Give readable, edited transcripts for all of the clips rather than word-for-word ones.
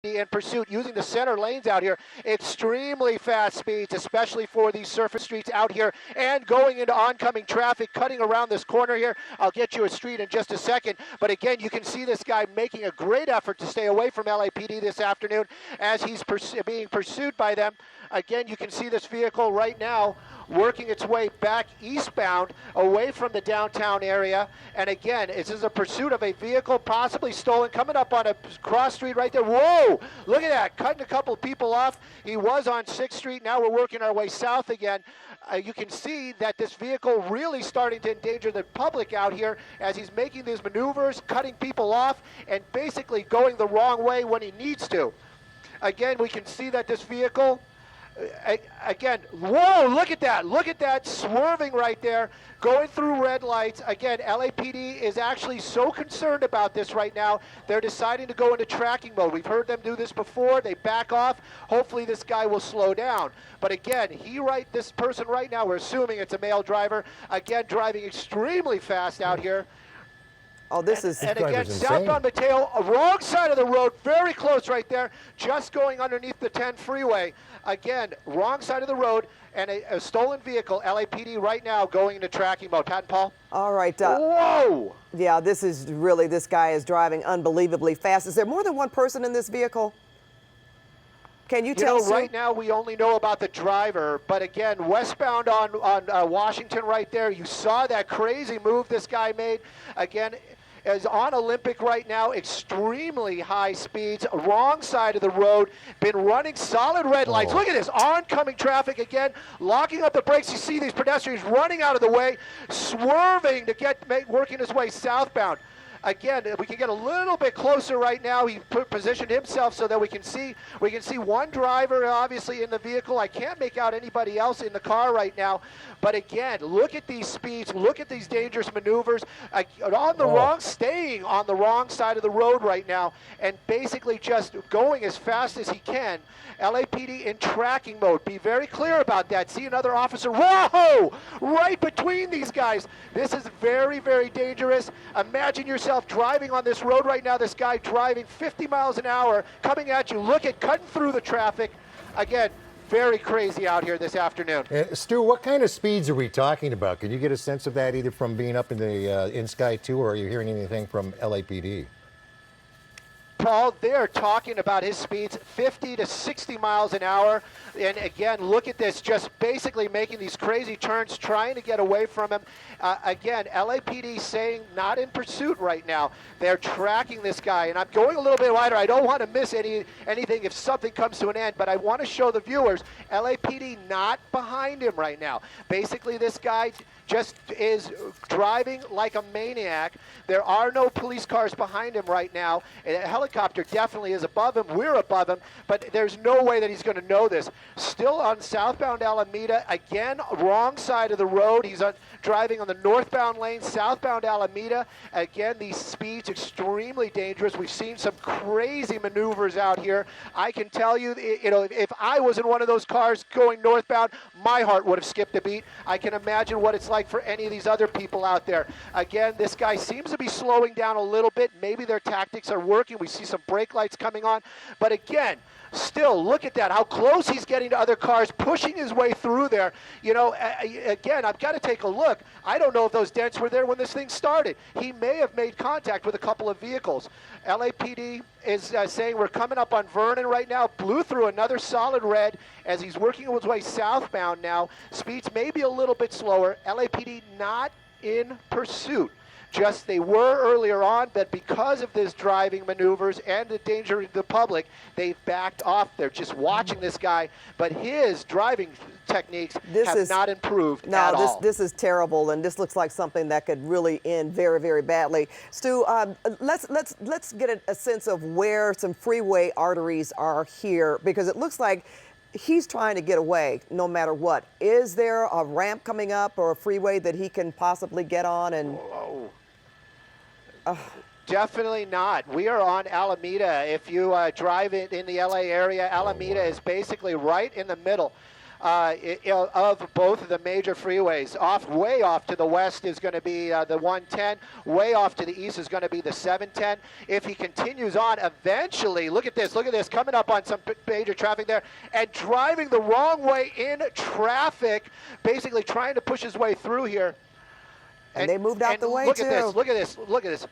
in pursuit, using the center lanes out here. Extremely fast speeds, especially for these surface streets out here, and going into oncoming traffic, cutting around this corner here. I'll get you a street in just a second, but again, you can see this guy making a great effort to stay away from LAPD this afternoon as he's being pursued by them. Again, you can see this vehicle right now working its way back eastbound away from the downtown area. And again, this is a pursuit of a vehicle possibly stolen, coming up on a cross street right there. Whoa, look at that, cutting a couple of people off. He was on 6th Street, now we're working our way south again. You can see that this vehicle really starting to endanger the public out here as he's making these maneuvers, cutting people off, and basically going the wrong way when he needs to. Again, we can see that this vehicle, again, whoa, look at that, swerving right there, going through red lights. Again, LAPD is actually so concerned about this right now, they're deciding to go into tracking mode. We've heard them do this before, they back off. Hopefully this guy will slow down. But again, this person right now, we're assuming it's a male driver, again, driving extremely fast out here. Oh, this is... And again, southbound Mateo, wrong side of the road, very close right there, just going underneath the 10 freeway. Again, wrong side of the road, and a stolen vehicle, LAPD right now going into tracking mode. Pat and Paul? All right. Whoa! Yeah, this guy is driving unbelievably fast. Is there more than one person in this vehicle? Can you tell? Right now we only know about the driver, but again, westbound on Washington right there, you saw that crazy move this guy made. Again, is on Olympic right now, extremely high speeds, wrong side of the road, been running solid red lights. Look at this, oncoming traffic again, locking up the brakes. You see these pedestrians running out of the way, swerving to working his way southbound. Again, we can get a little bit closer right now. He positioned himself so that we can see one driver obviously in the vehicle. I can't make out anybody else in the car right now. But again, look at these speeds, look at these dangerous maneuvers. Staying on the wrong side of the road right now, and basically just going as fast as he can. LAPD in tracking mode. Be very clear about that. See another officer, whoa, right between these guys. This is very, very dangerous. Imagine yourself driving on this road right now, this guy driving 50 miles an hour, coming at you. Look at cutting through the traffic. Again, very crazy out here this afternoon. Stu, what kind of speeds are we talking about? Can you get a sense of that either from being up in the in Sky 2, or are you hearing anything from LAPD? Paul, they're talking about his speeds 50 to 60 miles an hour. And again, look at this, just basically making these crazy turns, trying to get away from him. Again, LAPD saying not in pursuit right now. They're tracking this guy. And I'm going a little bit wider. I don't want to miss anything if something comes to an end, but I want to show the viewers LAPD not behind him right now. Basically, this guy just is driving like a maniac. There are no police cars behind him right now. A helicopter definitely is above him. We're above him, but there's no way that he's going to know this. Still on southbound Alameda, again, wrong side of the road. He's driving on the northbound lane, southbound Alameda. Again, these speeds extremely dangerous. We've seen some crazy maneuvers out here. I can tell you, if I was in one of those cars going northbound, my heart would have skipped a beat. I can imagine what it's like for any of these other people out there. Again, this guy seems to be slowing down a little bit. Maybe their tactics are working. We see some brake lights coming on. But again, still, look at that, how close he's getting to other cars, pushing his way through there. Again, I've got to take a look. I don't know if those dents were there when this thing started. He may have made contact with a couple of vehicles. LAPD is saying we're coming up on Vernon right now, blew through another solid red as he's working his way southbound now. Speeds maybe a little bit slower. LAPD not in pursuit. Just they were earlier on, but because of this driving maneuvers and the danger to the public, they've backed off. They're just watching this guy, but his driving techniques have not improved at all. This is terrible, and this looks like something that could really end very, very badly. Stu, let's get a sense of where some freeway arteries are here, because it looks like he's trying to get away no matter what. Is there a ramp coming up or a freeway that he can possibly get on? And definitely not. We are on Alameda. If you drive it in the LA area, Alameda is basically right in the middle. of both of the major freeways. Way off to the west is going to be the 110. Way off to the east is going to be the 710. If he continues on, eventually, look at this, coming up on some major traffic there and driving the wrong way in traffic, basically trying to push his way through here. And they moved out the way, look too. Look at this.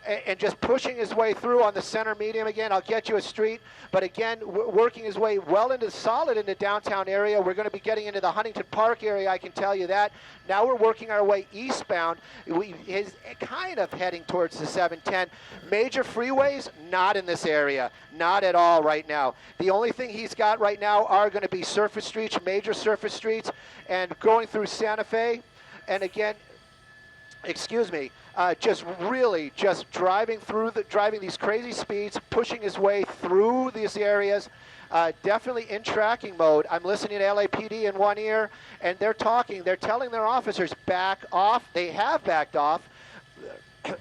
And just pushing his way through on the center median again. I'll get you a street, but again, working his way well solid into downtown area. We're going to be getting into the Huntington Park area, I can tell you that. Now we're working our way eastbound. He's kind of heading towards the 710. Major freeways, not in this area, not at all right now. The only thing he's got right now are going to be surface streets, major surface streets, and going through Santa Fe. And again, excuse me, just driving these crazy speeds, pushing his way through these areas, definitely in tracking mode. I'm listening to LAPD in one ear, and they're telling their officers, back off. They have backed off,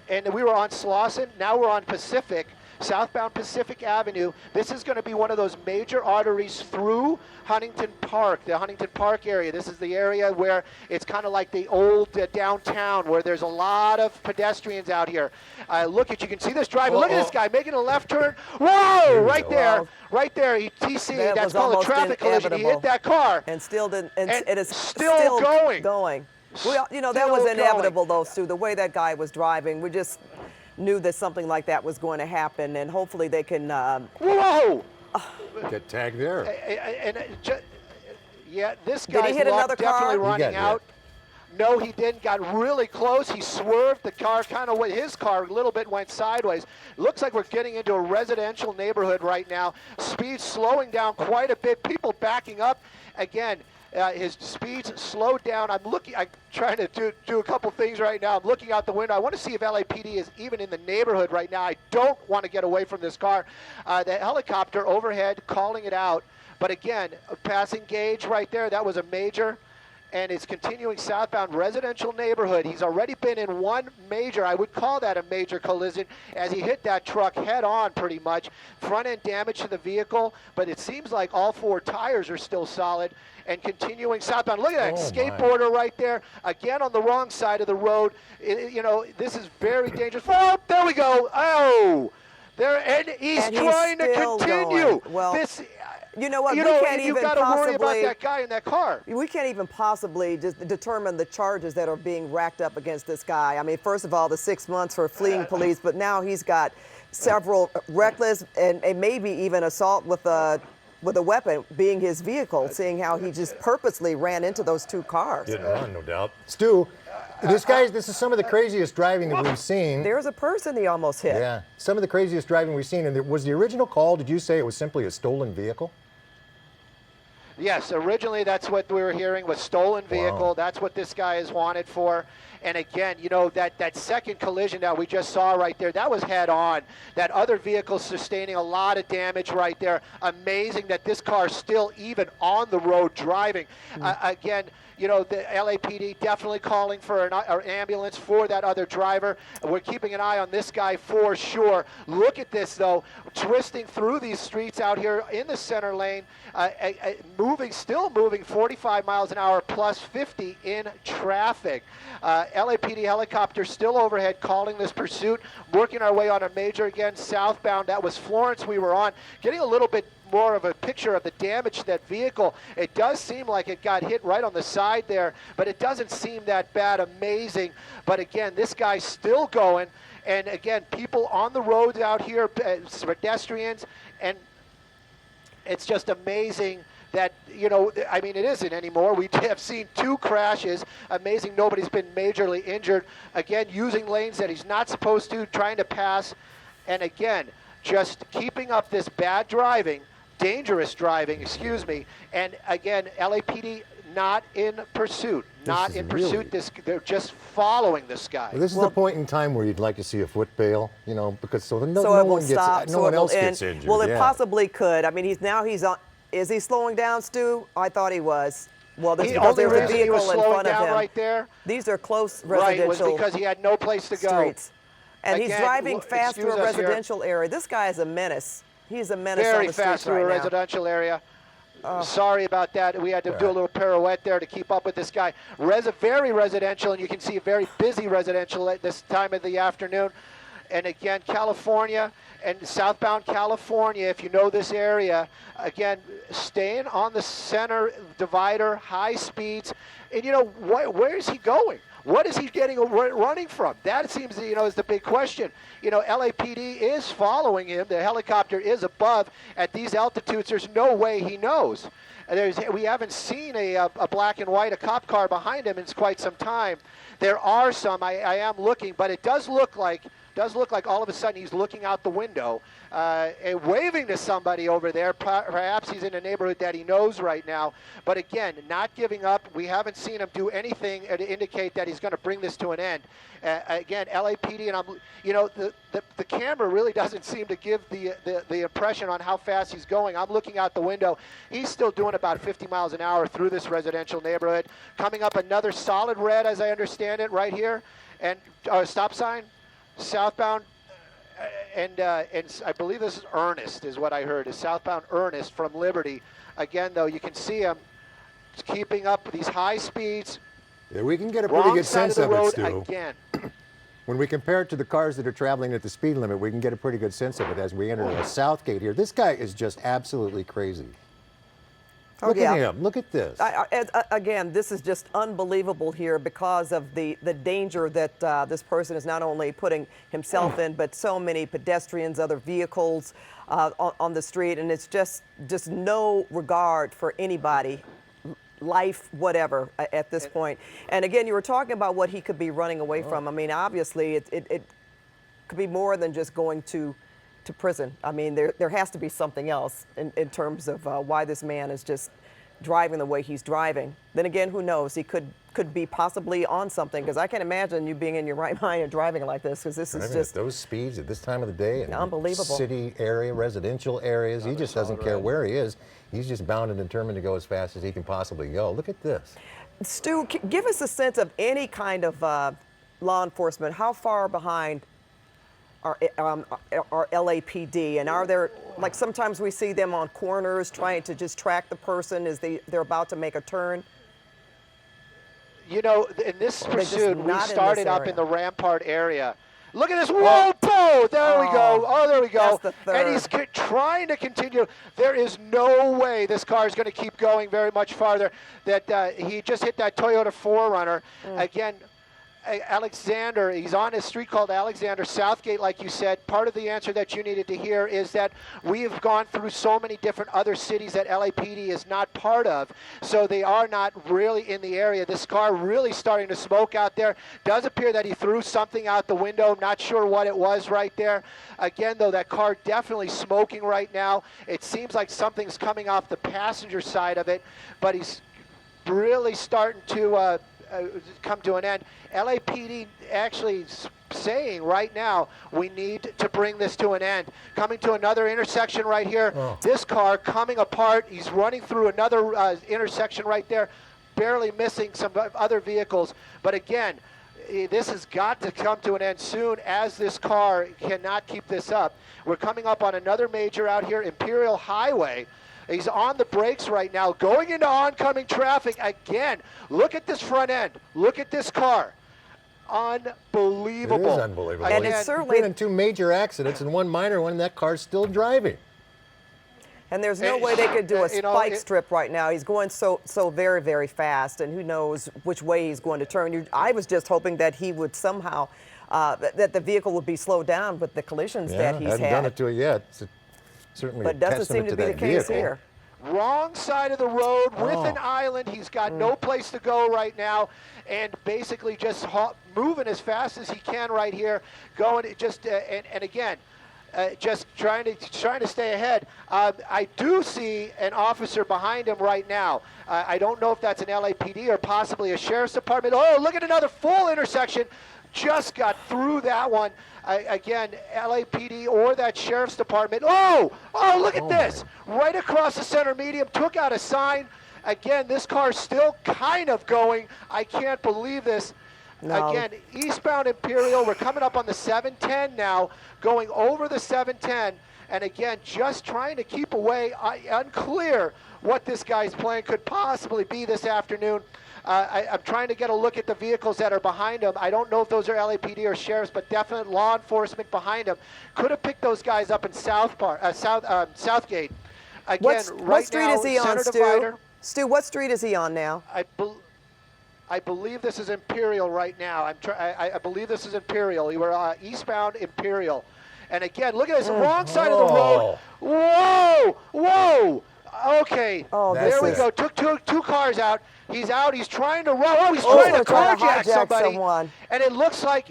and we were on Slauson, now we're on Pacific, southbound Pacific Avenue. This is going to be one of those major arteries through Huntington Park, the Huntington Park area. This is the area where it's kind of like the old downtown, where there's a lot of pedestrians out here. You can see this driver. Look at this guy making a left turn. Whoa, right there. Right there, TC, that's called a traffic collision. He hit that car. And still didn't, and it is still going. Well, that was inevitable, though, Stu, the way that guy was driving. We just knew that something like that was going to happen, and hopefully they can... Whoa! Get tagged there. This guy's hit another definitely car? running out. No, he didn't. Got really close. He swerved. The car his car a little bit went sideways. Looks like we're getting into a residential neighborhood right now. Speed slowing down quite a bit. People backing up. Again, his speeds slowed down. I'm trying to do a couple things right now. I'm looking out the window. I want to see if LAPD is even in the neighborhood right now. I don't want to get away from this car. The helicopter overhead calling it out. But again, passing gauge right there. That was a major. And it's continuing southbound residential neighborhood. He's already been in one major, I would call that a major collision, as he hit that truck head on pretty much. Front end damage to the vehicle, but it seems like all four tires are still solid. And continuing southbound. Look at that skateboarder right there. Again on the wrong side of the road. This is very dangerous. Oh, there we go. Oh, there, and he's trying to continue. Going. Well, you know what? You got to worry about that guy in that car. We can't even possibly just determine the charges that are being racked up against this guy. I mean, first of all, the 6 months for fleeing police, but now he's got several reckless and maybe even assault with a weapon being his vehicle, seeing how he just purposely ran into those two cars. Didn't run, no doubt. Stu, this is some of the craziest driving that we've seen. There's a person he almost hit. Yeah, some of the craziest driving we've seen. And was the original call, did you say it was simply a stolen vehicle? Yes, originally that's what we were hearing was stolen vehicle. Wow. That's what this guy is wanted for. And again, that second collision that we just saw right there, that was head on. That other vehicle sustaining a lot of damage right there. Amazing that this car's still even on the road driving. Again, the LAPD definitely calling for an ambulance for that other driver. We're keeping an eye on this guy for sure. Look at this, though, twisting through these streets out here in the center lane, still moving 45 miles an hour plus 50 in traffic. LAPD helicopter still overhead calling this pursuit, working our way on a major again, southbound. That was Florence we were on, getting a little bit more of a picture of the damage to that vehicle. It does seem like it got hit right on the side there, but it doesn't seem that bad. Amazing. But again, this guy's still going. And again, people on the roads out here, pedestrians, and it's just amazing that, it isn't anymore. We have seen 2 crashes. Amazing nobody's been majorly injured. Again, using lanes that he's not supposed to, trying to pass. And again, just keeping up this bad driving, dangerous driving, and again, LAPD not in pursuit, they're just following this guy. Well, this is the point in time where you'd like to see a foot bail, because no one else gets injured. Well, it possibly could. I mean, he's on. Is he slowing down, Stu? I thought he was. Well, there's a vehicle in front of him. Right there. These are close residential Right, it was because he had no place to go. Streets. And Again, he's driving fast through a residential area. This guy is a menace. He's a menace on the streets right now. Very fast through a residential area. Sorry about that. We had to do a little pirouette there to keep up with this guy. Very residential, and you can see very busy residential at this time of the afternoon. And again, California and southbound California, if you know this area, again, staying on the center divider, high speeds. And, you know, where is he going? What is he getting running from? That seems, you know, is the big question. You know, LAPD is following him. The helicopter is above. At these altitudes, there's no way he knows. We haven't seen a black and white, a cop car behind him in quite some time. There are some. I am looking, but it does look like all of a sudden he's looking out the window and waving to somebody over there. Perhaps he's in a neighborhood that he knows right now. But again, not giving up. We haven't seen him do anything to indicate that he's going to bring this to an end. Again, LAPD, and you know, the camera really doesn't seem to give the impression on how fast he's going. I'm looking out the window. He's still doing about 50 miles an hour through this residential neighborhood. Coming up another solid red, as I understand it, right here, and stop sign. Southbound, and I believe this is Ernest, is what I heard, is southbound Ernest from Liberty. Again, though, you can see him keeping up these high speeds. Yeah, we can get a pretty good sense of it, Stu. Again. When we compare it to the cars that are traveling at the speed limit, we can get a pretty good sense of it as we enter the Southgate here. This guy is just absolutely crazy. Look at him. Look at this. Again, this is just unbelievable here because of the danger that this person is not only putting himself in, but so many pedestrians, other vehicles on the street, and it's just no regard for anybody, life, whatever, at this point. And again, you were talking about what he could be running away from. I mean, obviously, it could be more than just going to prison. I mean, there has to be something else in terms of why this man is just driving the way he's driving. Then again, who knows? He could be possibly on something, because I can't imagine you being in your right mind and driving like this, because this is just at those speeds at this time of the day in unbelievable. City area, residential areas. He just doesn't care where he is. He's just bound and determined to go as fast as he can possibly go. Look at this. Stu, give us a sense of any kind of law enforcement. How far behind are LAPD, and are there, like, sometimes we see them on corners trying to just track the person as they're about to make a turn? You know, in this pursuit, we started up in the Rampart area. Look at this. Whoa, there we go. Oh, there we go. That's the third. And he's trying to continue. There is no way this car is going to keep going very much farther. That he just hit that Toyota 4Runner. Again, Alexander, he's on a street called Alexander Southgate, like you said. Part of the answer that you needed to hear is that we have gone through so many different other cities that LAPD is not part of, so they are not really in the area. This car really starting to smoke out there. Does appear that he threw something out the window. Not sure what it was right there. Again, though, that car definitely smoking right now. It seems like something's coming off the passenger side of it, but he's really starting to come to an end. LAPD actually saying right now, we need to bring this to an end. Coming to another intersection right here. This car coming apart. He's running through another intersection right there, barely missing some other vehicles. But again, this has got to come to an end soon, as this car cannot keep this up. We're coming up on another major out here, Imperial Highway. He's on the brakes right now, going into oncoming traffic again. Look at this front end. Look at this car. Unbelievable. It is unbelievable. And He's it's certainly been in 2 major accidents and 1 minor one, and that car's still driving. And there's no way they could do a spike strip right now. He's going so very, very fast, and who knows which way he's going to turn. I was just hoping that he would somehow, that the vehicle would be slowed down with the collisions that he's hasn't had. done it to it yet. It's certainly But a doesn't seem testament to be the that case vehicle. here. Wrong side of the road with an island. He's got no place to go right now, and basically just moving as fast as he can right here. Going just and again, just trying to stay ahead. I do see an officer behind him right now. I don't know if that's an LAPD or possibly a sheriff's department. Oh, look at another full intersection. Just got through that one. Again, LAPD or that sheriff's department. Oh, look at this. Right across the center median, took out a sign. Again, this car's still kind of going. I can't believe this. No. Again, eastbound Imperial. We're coming up on the 710 now, going over the 710. And again, just trying to keep away, unclear what this guy's plan could possibly be this afternoon. I'm trying to get a look at the vehicles that are behind him. I don't know if those are LAPD or sheriffs, but definite law enforcement behind him. Could have picked those guys up in Southgate. Again, What street now, is he on, Center Stu? Divider, Stu, what street is he on now? I believe this is Imperial right now. I believe this is Imperial. We were eastbound Imperial. And again, look at this, wrong side of the road. Whoa, whoa. Okay, Oh, there we it. go. Took two cars out. He's out. He's trying to run. Oh, he's trying to carjack somebody. someone. And it looks like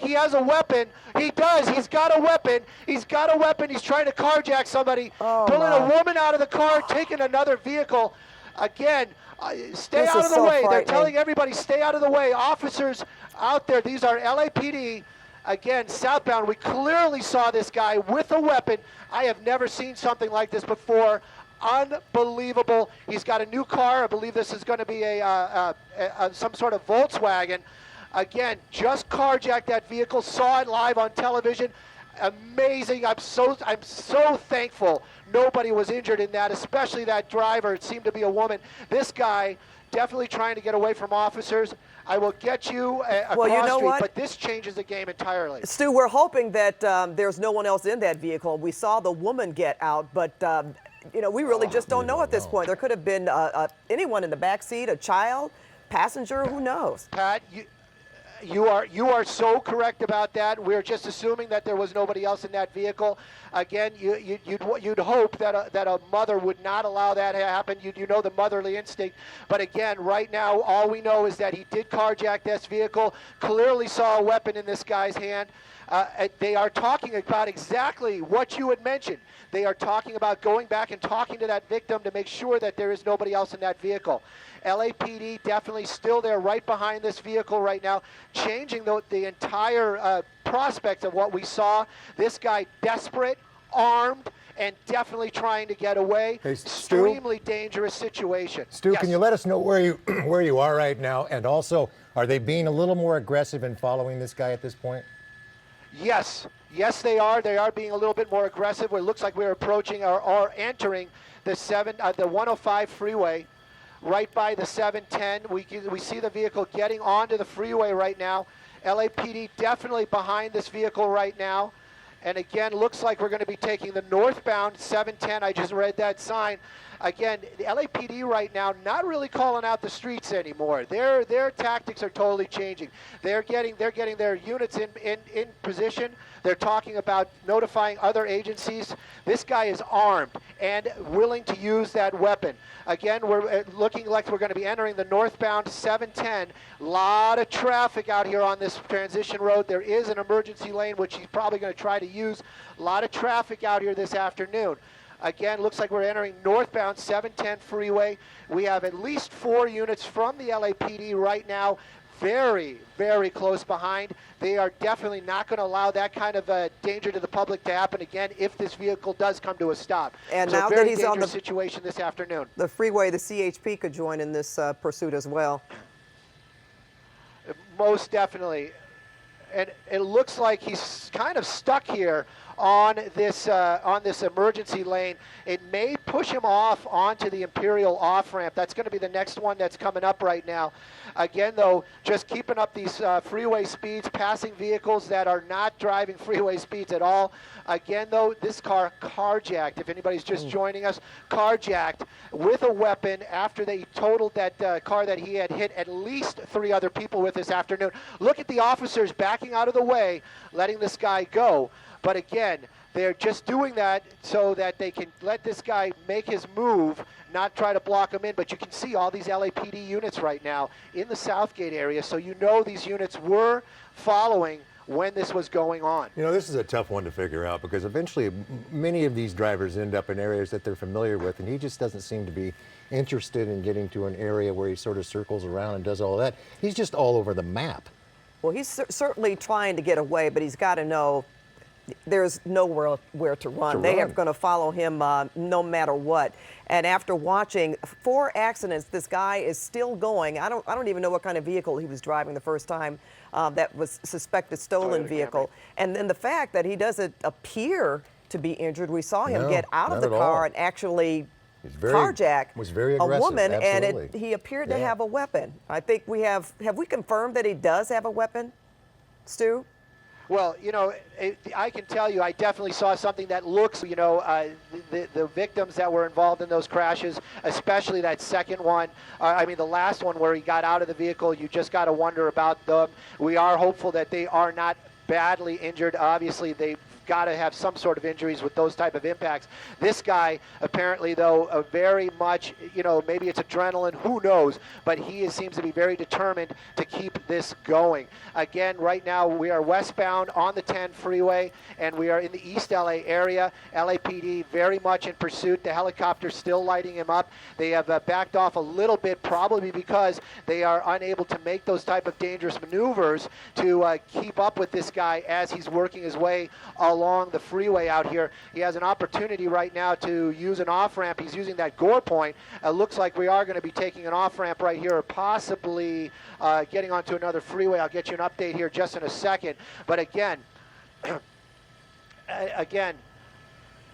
he has a weapon. He does. He's got a weapon. He's got a weapon. He's trying to carjack somebody. Oh, pulling my. a woman out of the car, taking another vehicle. Again, stay This out is of the so way. They're frightening. telling everybody, stay out of the way. Officers out there. These are LAPD. Again, southbound. We clearly saw this guy with a weapon. I have never seen something like this before. Unbelievable. He's got a new car. I believe this is going to be some sort of Volkswagen. Again, just carjacked that vehicle. Saw it live on television. Amazing. I'm so thankful nobody was injured in that, especially that driver. It seemed to be a woman. This guy definitely trying to get away from officers. I will get you across Well, you know street, what? but this changes the game entirely. Stu, we're hoping that there's no one else in that vehicle. We saw the woman get out, but we really just don't know at this point. There could have been anyone in the back seat, a child, passenger, who knows? Pat, you are so correct about that. We're just assuming that there was nobody else in that vehicle. Again, you'd hope that a mother would not allow that to happen. You know the motherly instinct. But again, right now, all we know is that he did carjack this vehicle. Clearly saw a weapon in this guy's hand. They are talking about exactly what you had mentioned. They are talking about going back and talking to that victim to make sure that there is nobody else in that vehicle. LAPD definitely still there right behind this vehicle right now, changing the entire prospect of what we saw. This guy desperate, armed, and definitely trying to get away. Hey, Stu? Extremely dangerous situation. Stu, Yes. can you let us know where you are right now? And also, are they being a little more aggressive in following this guy at this point? Yes, they are. They are being a little bit more aggressive. It looks like we're approaching or entering the 105 freeway, right by the 710. We see the vehicle getting onto the freeway right now. LAPD definitely behind this vehicle right now. And again, looks like we're going to be taking the northbound 710. I just read that sign. Again, the LAPD right now not really calling out the streets anymore. Their tactics are totally changing. They're getting their units in position. They're talking about notifying other agencies. This guy is armed and willing to use that weapon. Again, we're looking like we're going to be entering the northbound 710. A lot of traffic out here on this transition road. There is an emergency lane, which he's probably going to try to use. A lot of traffic out here this afternoon. Again, looks like we're entering northbound 710 freeway. We have at least 4 units from the LAPD right now, very, very close behind. They are definitely not going to allow that kind of danger to the public to happen again if this vehicle does come to a stop. And so now very that he's on the situation this afternoon. The freeway, the CHP could join in this pursuit as well. Most definitely. And it looks like he's kind of stuck here on this emergency lane. It may push him off onto the Imperial off-ramp. That's going to be the next one that's coming up right now. Again, though, just keeping up these freeway speeds, passing vehicles that are not driving freeway speeds at all. Again, though, this car carjacked, if anybody's just joining us, carjacked with a weapon after they totaled that car that he had hit at least 3 other people with this afternoon. Look at the officers backing out of the way, letting this guy go. But again, they're just doing that so that they can let this guy make his move, not try to block him in. But you can see all these LAPD units right now in the Southgate area, so you know these units were following when this was going on. You know, this is a tough one to figure out because eventually many of these drivers end up in areas that they're familiar with, and he just doesn't seem to be interested in getting to an area where he sort of circles around and does all that. He's just all over the map. Well, he's certainly trying to get away, but he's got to know there's nowhere where to run. They are going to follow him no matter what. And after watching 4 accidents, this guy is still going. I don't even know what kind of vehicle he was driving the first time. That was suspected stolen vehicle. And then the fact that he doesn't appear to be injured. We saw him No, get out of not the at all. car and actually He's very- carjack was very a aggressive, woman, and absolutely. he appeared to Yeah. have a weapon. I think we have we confirmed that he does have a weapon, Stu? Well, you know, I can tell you, I definitely saw something that looks, you know, the victims that were involved in those crashes, especially that second one, I mean, the last one where he got out of the vehicle, you just got to wonder about them. We are hopeful that they are not badly injured. Obviously, they've got to have some sort of injuries with those type of impacts. This guy, apparently, though, very much, you know, maybe it's adrenaline, who knows, but he seems to be very determined to keep this going. Again, right now, we are westbound on the 10 freeway, and we are in the East LA area. LAPD very much in pursuit. The helicopter's still lighting him up. They have backed off a little bit, probably because they are unable to make those type of dangerous maneuvers to keep up with this guy as he's working his way along the freeway out here. He has an opportunity right now to use an off-ramp. He's using that gore point. Looks like we are going to be taking an off-ramp right here, or possibly getting onto another freeway. I'll get you an update here just in a second. But again,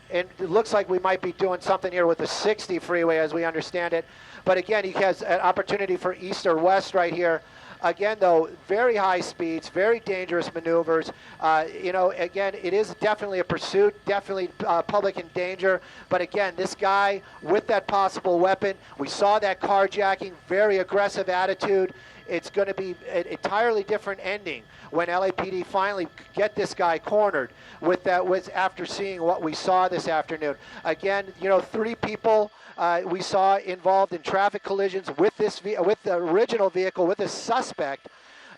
and it looks like we might be doing something here with the 60 freeway as we understand it. But again, he has an opportunity for east or west right here. Again, though, very high speeds, very dangerous maneuvers. You know, again, it is definitely a pursuit, definitely public in danger. But again, this guy with that possible weapon, we saw that carjacking, very aggressive attitude. It's going to be an entirely different ending when LAPD finally get this guy cornered with that. After seeing what we saw this afternoon. Again, you know, 3 people we saw involved in traffic collisions with this with the original vehicle with a suspect.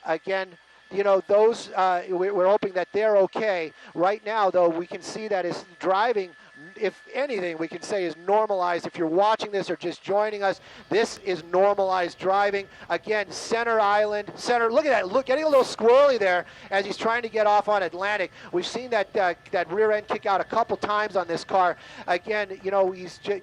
Again, you know, those we're hoping that they're okay. Right now, though, we can see that his driving, if anything, we can say is normalized. If you're watching this or just joining us, this is normalized driving. Again, center island, look at that, look, getting a little squirrely there as he's trying to get off on Atlantic. We've seen that that rear end kick out a couple times on this car. Again, you know,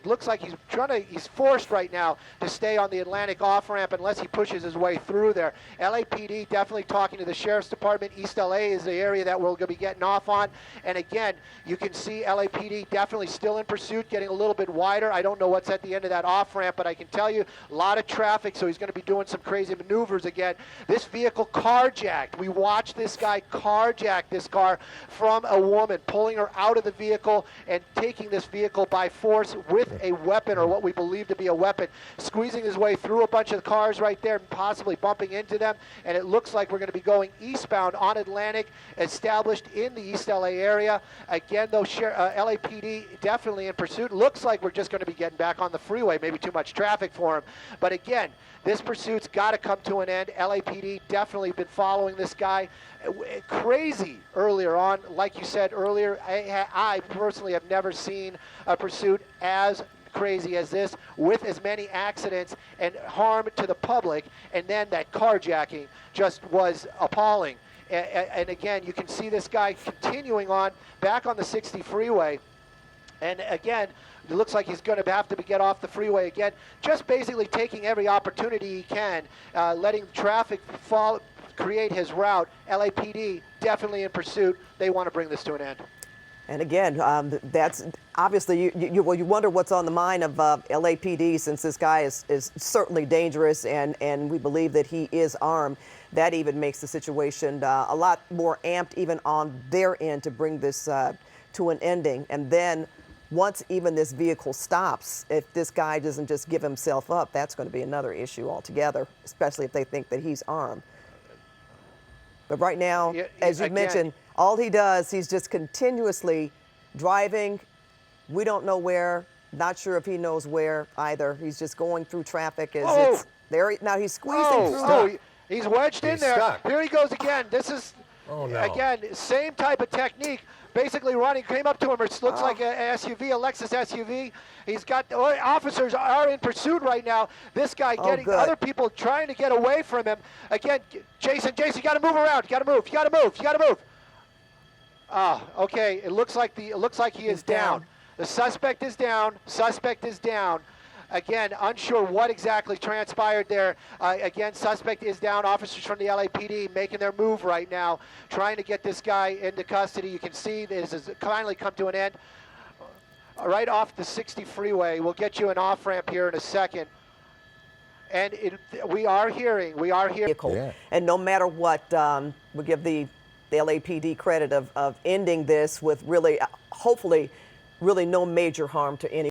looks like he's forced right now to stay on the Atlantic off ramp unless he pushes his way through there. LAPD definitely talking to the Sheriff's Department. East LA is the area that we're going to be getting off on. And again, you can see LAPD definitely still in pursuit, getting a little bit wider. I don't know what's at the end of that off-ramp, but I can tell you a lot of traffic, so he's going to be doing some crazy maneuvers again. This vehicle carjacked. We watched this guy carjack this car from a woman, pulling her out of the vehicle and taking this vehicle by force with a weapon, or what we believe to be a weapon, squeezing his way through a bunch of cars right there, possibly bumping into them. And it looks like we're going to be going eastbound on Atlantic, established in the East LA area. Again, though, LAPD definitely in pursuit. Looks like we're just going to be getting back on the freeway. Maybe too much traffic for him. But again, this pursuit's got to come to an end. LAPD definitely been following this guy. Crazy earlier on. Like you said earlier, I personally have never seen a pursuit as crazy as this, with as many accidents and harm to the public, and then that carjacking just was appalling. And again, you can see this guy continuing on back on the 60 freeway. And again, it looks like he's going to have to get off the freeway again, just basically taking every opportunity he can, letting traffic create his route. LAPD definitely in pursuit. They want to bring this to an end. And again, that's obviously, you wonder what's on the mind of LAPD, since this guy is certainly dangerous, and we believe that he is armed. That even makes the situation a lot more amped even on their end to bring this to an ending. And then once even this vehicle stops, if this guy doesn't just give himself up, that's going to be another issue altogether, especially if they think that he's armed. But right now, as you mentioned, all he does, he's just continuously driving. We don't know where, not sure if he knows where either. He's just going through traffic. Now he's squeezing through. He's wedged in there. Stuck. Here he goes again. This is, again, same type of technique. Basically running, came up to him. It looks like an SUV, a Lexus SUV. He's got, officers are in pursuit right now. This guy getting other people trying to get away from him. Again, Jason, you got to move around. You got to move. You got to move. Okay. It looks like he is down. The suspect is down. Again, unsure what exactly transpired there. Again, suspect is down. Officers from the LAPD making their move right now, trying to get this guy into custody. You can see this has finally come to an end. Right off the 60 freeway. We'll get you an off-ramp here in a second. And we are hearing. Vehicle. Yeah. And no matter what, we give the LAPD credit of ending this with really, hopefully, really no major harm to anyone.